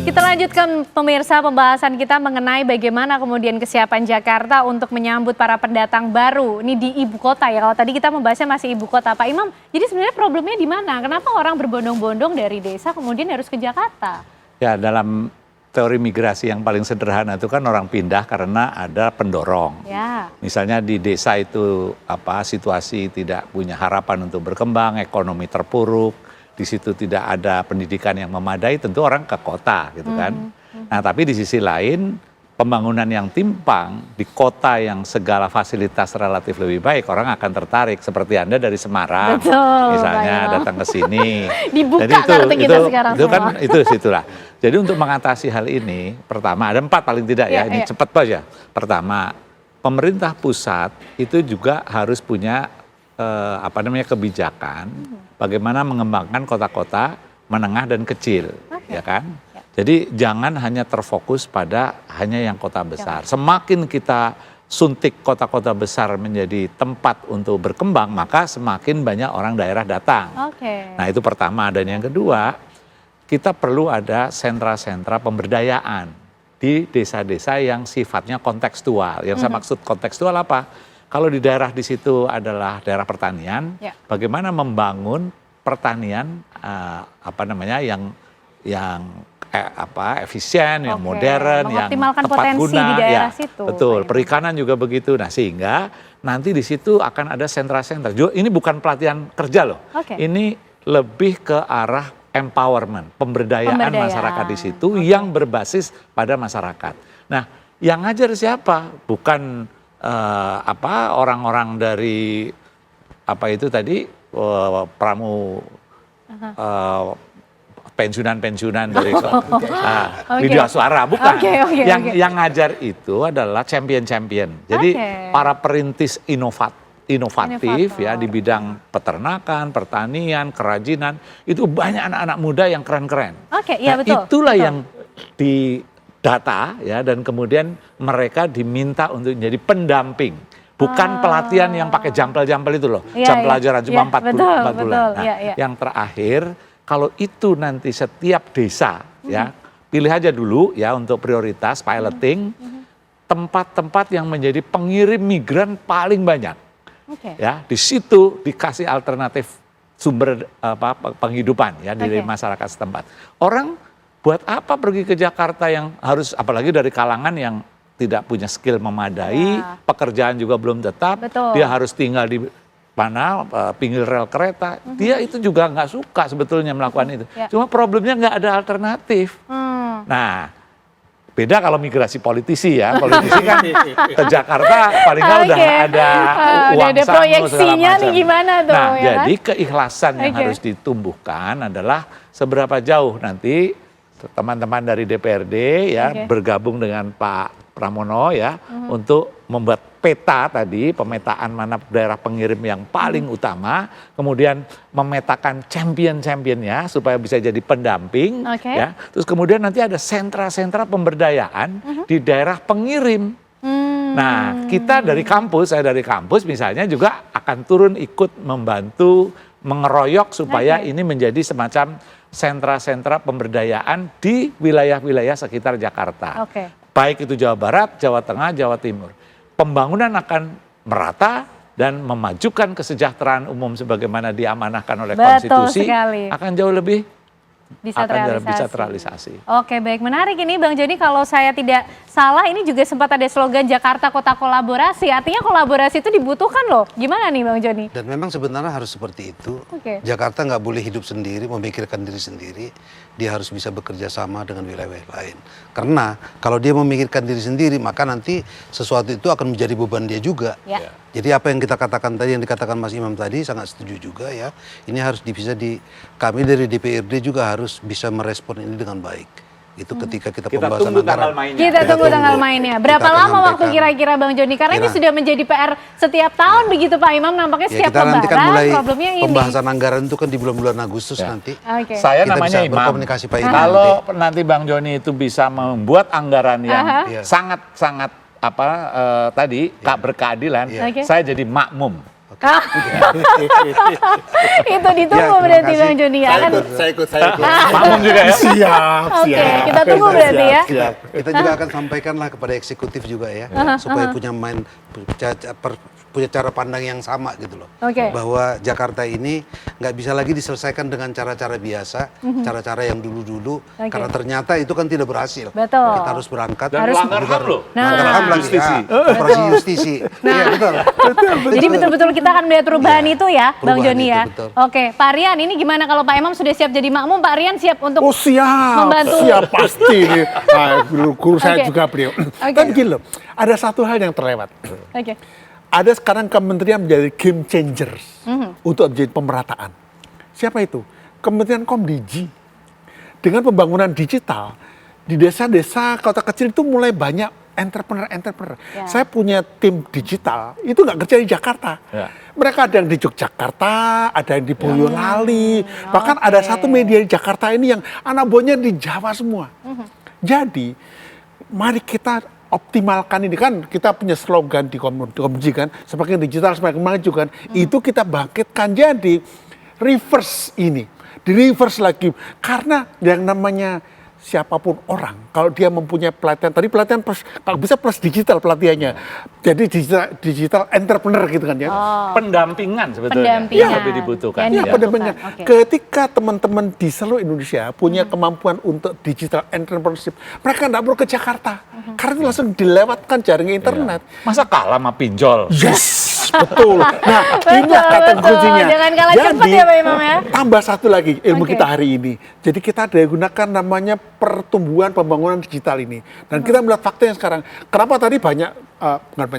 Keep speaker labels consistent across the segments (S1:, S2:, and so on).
S1: Kita lanjutkan pemirsa pembahasan kita mengenai bagaimana kemudian kesiapan Jakarta untuk menyambut para pendatang baru. Ini di ibu kota ya, kalau tadi kita membahasnya masih ibu kota Pak Imam. Jadi sebenarnya problemnya di mana? Kenapa orang berbondong-bondong dari desa kemudian harus ke Jakarta?
S2: Ya, dalam teori migrasi yang paling sederhana itu kan orang pindah karena ada pendorong.
S1: Ya.
S2: Misalnya di desa itu situasi tidak punya harapan untuk berkembang, ekonomi terpuruk. Di situ tidak ada pendidikan yang memadai, tentu orang ke kota gitu kan. Nah tapi di sisi lain pembangunan yang timpang di kota yang segala fasilitas relatif lebih baik, orang akan tertarik. Seperti Anda dari Semarang,
S1: betul,
S2: misalnya datang ke sini.
S1: Dibuka
S2: jadi
S1: kartu kita sekarang
S2: itu
S1: semua.
S2: kan itu situlah. Jadi untuk mengatasi hal ini, pertama ada 4 paling tidak ya, ini cepat aja. Pertama, pemerintah pusat itu juga harus punya kebijakan bagaimana mengembangkan kota-kota menengah dan kecil, ya kan? Jadi jangan hanya terfokus pada hanya yang kota besar. Semakin kita suntik kota-kota besar menjadi tempat untuk berkembang, maka semakin banyak orang daerah datang. Nah itu pertama. Dan yang kedua, kita perlu ada sentra-sentra pemberdayaan di desa-desa yang sifatnya kontekstual. Yang saya maksud kontekstual apa? Kalau di daerah di situ adalah daerah pertanian, bagaimana membangun pertanian yang efisien, yang modern, yang tepat guna,
S1: di daerah situ.
S2: Betul. Perikanan juga begitu. Nah sehingga nanti di situ akan ada sentra-sentra. Ini bukan pelatihan kerja loh. Ini lebih ke arah empowerment, pemberdayaan masyarakat di situ yang berbasis pada masyarakat. Nah yang ngajar siapa? Bukan orang-orang dari pensiunan dari Widya Suara, bukan. Yang ngajar itu adalah champion-champion. Jadi para perintis inovatif ya di bidang peternakan, pertanian, kerajinan, itu banyak anak-anak muda yang keren-keren. Itulah yang di data ya, dan kemudian mereka diminta untuk menjadi pendamping, bukan pelatihan yang pakai jampel-jampel itu loh, jam pelajaran cuma 4 bulan. Yang terakhir, kalau itu nanti setiap desa ya, pilih aja dulu ya untuk prioritas piloting tempat-tempat yang menjadi pengirim migran paling banyak. Ya, di situ dikasih alternatif sumber penghidupan ya dari masyarakat setempat. Orang buat apa pergi ke Jakarta yang harus, apalagi dari kalangan yang tidak punya skill memadai, pekerjaan juga belum tetap, dia harus tinggal di pinggir rel kereta, dia itu juga nggak suka sebetulnya melakukan itu. Cuma problemnya nggak ada alternatif. Nah, beda kalau migrasi politisi ya, politisi kan ke Jakarta paling nggak udah ada uang
S1: ada proyeksinya nih gimana tuh.
S2: Nah, jadi keikhlasan yang harus ditumbuhkan adalah seberapa jauh nanti teman-teman dari DPRD ya bergabung dengan Pak Pramono ya untuk membuat peta tadi, pemetaan mana daerah pengirim yang paling utama, kemudian memetakan champion-championnya supaya bisa jadi pendamping ya. Terus kemudian nanti ada sentra-sentra pemberdayaan di daerah pengirim. Nah, kita dari kampus, saya dari kampus misalnya juga akan turun ikut membantu mengeroyok supaya ini menjadi semacam sentra-sentra pemberdayaan di wilayah-wilayah sekitar Jakarta. Baik itu Jawa Barat, Jawa Tengah, Jawa Timur. Pembangunan akan merata dan memajukan kesejahteraan umum sebagaimana diamanahkan oleh konstitusi akan jauh lebih bisa terrealisasi.
S1: Oke, baik, menarik ini Bang Joni. Kalau saya tidak salah ini juga sempat ada slogan Jakarta Kota Kolaborasi. Artinya kolaborasi itu dibutuhkan loh. Gimana nih Bang Joni?
S3: Dan memang sebenarnya harus seperti itu. Jakarta nggak boleh hidup sendiri, memikirkan diri sendiri. Dia harus bisa bekerja sama dengan wilayah lain. Karena kalau dia memikirkan diri sendiri, maka nanti sesuatu itu akan menjadi beban dia juga. Jadi apa yang kita katakan tadi, yang dikatakan Mas Imam tadi, sangat setuju juga ya. Ini harus kami dari DPRD juga harus bisa merespon ini dengan baik. Itu ketika kita pembahasan anggaran.
S1: Kita tunggu tanggal mainnya. Berapa lama waktu kira-kira Bang Joni? Karena ini sudah menjadi PR setiap tahun begitu Pak Imam. Nampaknya setiap lebaran
S3: nanti kan mulai
S1: problemnya ini.
S3: Pembahasan anggaran itu kan di bulan-bulan Agustus nanti.
S2: Saya
S3: kita
S2: namanya
S3: bisa
S2: Imam.
S3: Berkomunikasi Pak Imam.
S2: Kalau nanti Bang Joni itu bisa membuat anggaran yang sangat berkeadilan, saya jadi makmum.
S1: Itu ditunggu berarti Bang Joni ya kan?
S4: Saya ikut.
S2: Makmum juga ya?
S4: Siap.
S1: Oke, kita tunggu berarti ya.
S3: Kita juga akan sampaikanlah kepada eksekutif juga ya, supaya punya cara pandang yang sama gitu loh. Bahwa Jakarta ini nggak bisa lagi diselesaikan dengan cara-cara biasa, cara-cara yang dulu-dulu, karena ternyata itu kan tidak berhasil.
S1: Betul.
S3: Kita harus berangkat.
S2: Dan melanggar HAM loh.
S3: Melanggar HAM lagi.
S2: Justisi.
S3: Operasi justisi. Iya betul.
S1: Jadi betul-betul kita akan melihat perubahan itu ya, Bang
S3: perubahan
S1: Joni
S3: itu,
S1: ya.
S3: betul.
S1: Oke, Pak Rian, ini gimana kalau Pak Imam sudah siap jadi makmum, Pak Rian siap untuk
S4: Siap.
S1: membantu?
S4: Siap pasti nih. Guru saya
S1: Oke.
S4: juga beliau. Kan gini loh, ada satu hal yang terlewat.
S1: Oke.
S4: Ada sekarang kementerian menjadi game changers untuk menjadi pemerataan. Siapa itu? Kementerian Komdigi. Dengan pembangunan digital, di desa-desa, kota kecil itu mulai banyak entrepreneur.
S1: Ya.
S4: Saya punya tim digital, itu nggak kerja di Jakarta.
S2: Ya.
S4: Mereka ada yang di Yogyakarta, ada yang di Boyolali, bahkan ada satu media di Jakarta ini yang anak buahnya di Jawa semua. Jadi, mari kita optimalkan ini kan, kita punya slogan di Komdigi kan, semakin digital semakin maju kan, itu kita bangkitkan jadi reverse ini, di reverse lagi, karena yang namanya siapapun orang, kalau dia mempunyai pelatihan, tadi pelatihan plus, kalau bisa plus digital pelatihannya, jadi digital entrepreneur gitu kan ya.
S2: Pendampingan sebetulnya.
S1: Pendampingan.
S2: Yang lebih dibutuhkan.
S1: Yang
S4: Ya,
S2: ya.
S4: benar-benar.
S1: Oke.
S4: Ketika teman-teman di seluruh Indonesia punya kemampuan untuk digital entrepreneurship, mereka nggak perlu ke Jakarta, karena itu langsung dilewatkan jaringan internet.
S2: Masa kalah sama pinjol?
S4: Yes, betul. Nah, inilah kata
S1: betul.
S4: kuncinya.
S1: Jangan kalah cepat ya, Pak Imam ya.
S4: Tambah satu lagi ilmu
S1: Oke.
S4: kita hari ini. Jadi kita ada yang gunakan namanya pertumbuhan pembangunan digital ini. Dan kita melihat fakta yang sekarang. Kenapa tadi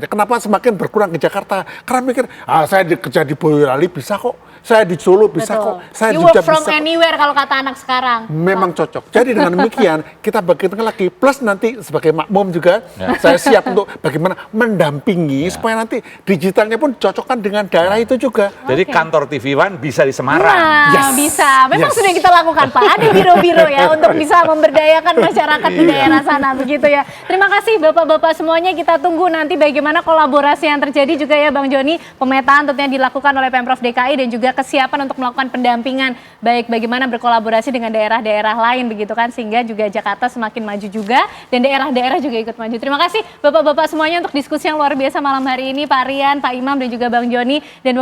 S4: kenapa semakin berkurang ke Jakarta? Karena mikir, saya kerja di Boyolali bisa kok. Saya di Solo bisa
S1: Betul.
S4: kok. Saya
S1: You
S4: di
S1: work
S4: Jogja
S1: from
S4: bisa kok.
S1: anywhere kalau kata anak sekarang.
S4: Memang cocok. Jadi dengan demikian kita bangkitkan lagi, plus nanti sebagai makmum juga saya siap untuk bagaimana mendampingi supaya nanti digitalnya pun cocokkan dengan daerah itu juga.
S2: Jadi kantor TV One bisa di Semarang.
S1: Nah,
S4: Yes.
S1: bisa. Memang
S4: Yes.
S1: sudah kita lakukan, Pak. Ada biro-biro ya untuk bisa memberdayakan masyarakat di daerah sana, begitu ya. Terima kasih Bapak-Bapak semuanya. Kita tunggu nanti bagaimana kolaborasi yang terjadi juga ya, Bang Joni. Pemetaan tentunya dilakukan oleh Pemprov DKI dan juga kesiapan untuk melakukan pendampingan, baik bagaimana berkolaborasi dengan daerah-daerah lain, begitu kan, sehingga juga Jakarta semakin maju juga dan daerah-daerah juga ikut maju. Terima kasih Bapak-Bapak semuanya untuk diskusi yang luar biasa malam hari ini, Pak Rian, Pak Imam dan juga Bang Joni. Dan